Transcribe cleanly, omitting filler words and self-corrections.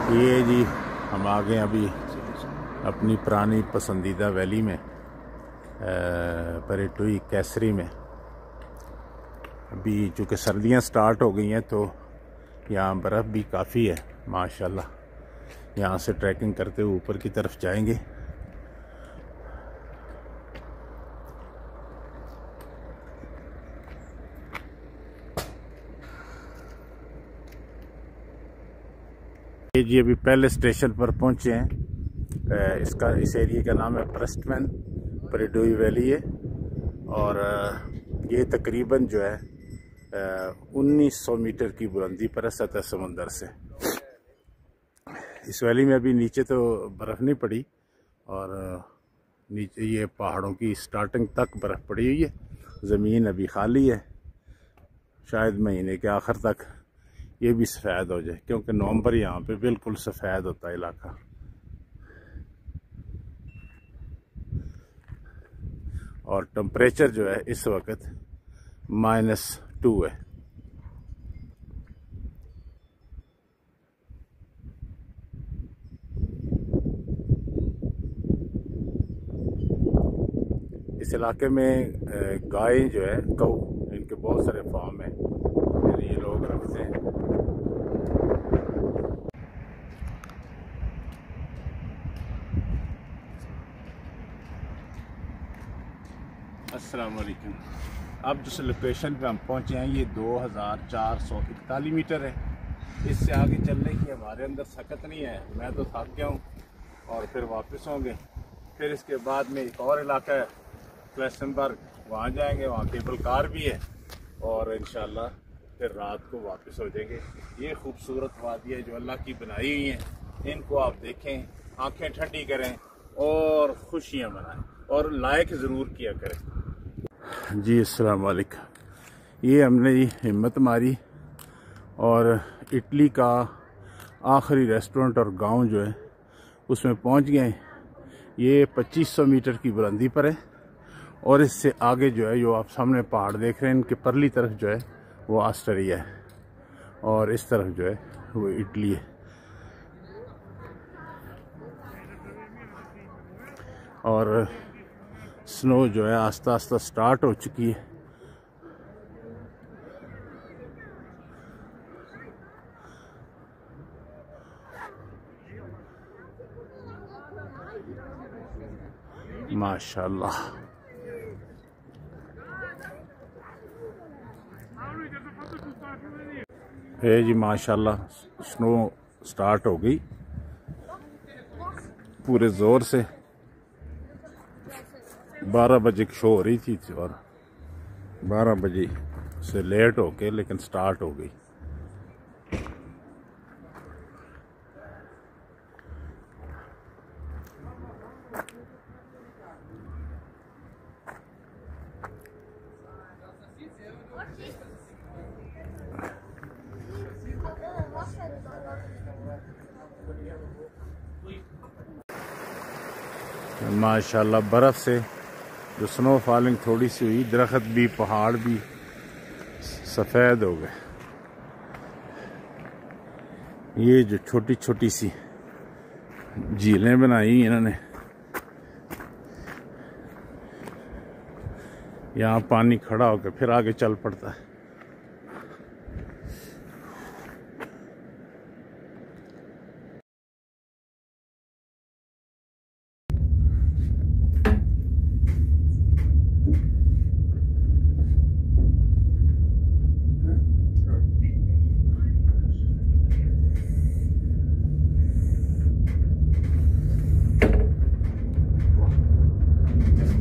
ये जी हम आ गए अभी अपनी पुरानी पसंदीदा वैली में, परेटुई कैसरी में। अभी चूँकि सर्दियाँ स्टार्ट हो गई हैं तो यहाँ बर्फ़ भी काफ़ी है माशाल्लाह। यहाँ से ट्रैकिंग करते हुए ऊपर की तरफ जाएंगे। ये जी अभी पहले स्टेशन पर पहुँचे हैं। इस एरिया का नाम है प्रेस्टमैन, परेटुई वैली है। और ये तकरीबन जो है 1900 मीटर की बुलंदी पर है सतह समंदर से। इस वैली में अभी नीचे तो बर्फ़ नहीं पड़ी और नीचे ये पहाड़ों की स्टार्टिंग तक बर्फ़ पड़ी हुई है। ज़मीन अभी खाली है, शायद महीने के आखिर तक ये भी सफ़ेद हो जाए, क्योंकि नवंबर यहाँ पे बिल्कुल सफ़ेद होता है इलाका। और टेम्परेचर जो है इस वक्त -2 है। इस इलाके में गाय जो है, गऊ, इनके बहुत सारे फार्म हैं, ये लोग रखते हैं। अस्सलाम वालेकुम। अब जिस लोकेशन पे हम पहुंचे हैं ये 2441 मीटर है। इससे आगे चलने की हमारे अंदर सकत नहीं है। मैं तो थक गया हूँ और फिर वापस होंगे। फिर इसके बाद में एक और इलाका है क्लेसनबर्ग, वहाँ जाएंगे, वहाँ केबल कार भी है और इंशाल्लाह फिर रात को वापस हो जाएंगे। ये खूबसूरत वादी है जो अल्लाह की बनाई हुई हैं, इनको आप देखें, आंखें ठंडी करें और खुशियाँ मनाएं और लाइक ज़रूर किया करें। जी अस्सलाम वालेकुम। ये हमने हिम्मत मारी और इटली का आखिरी रेस्टोरेंट और गांव जो है उसमें पहुंच गए। ये 2500 मीटर की बुलंदी पर है और इससे आगे जो है, जो आप सामने पहाड़ देख रहे हैं, इनके परली तरफ जो है वो ऑस्ट्रिया है और इस तरफ जो है वो इटली है। और स्नो जो है आस्ता आस्ता स्टार्ट हो चुकी है। माशाल्लाह। है जी माशाल्लाह, स्नो स्टार्ट हो गई पूरे ज़ोर से। 12 बजे की शो हो रही थी और 12 बजे से लेट हो के लेकिन स्टार्ट हो गई। माशाल्लाह बर्फ़ से जो स्नो फॉलिंग थोड़ी सी हुई, दरख्त भी पहाड़ भी सफ़ेद हो गए। ये जो छोटी छोटी सी झीलें बनाई इन्होंने, यहाँ पानी खड़ा होकर फिर आगे चल पड़ता है।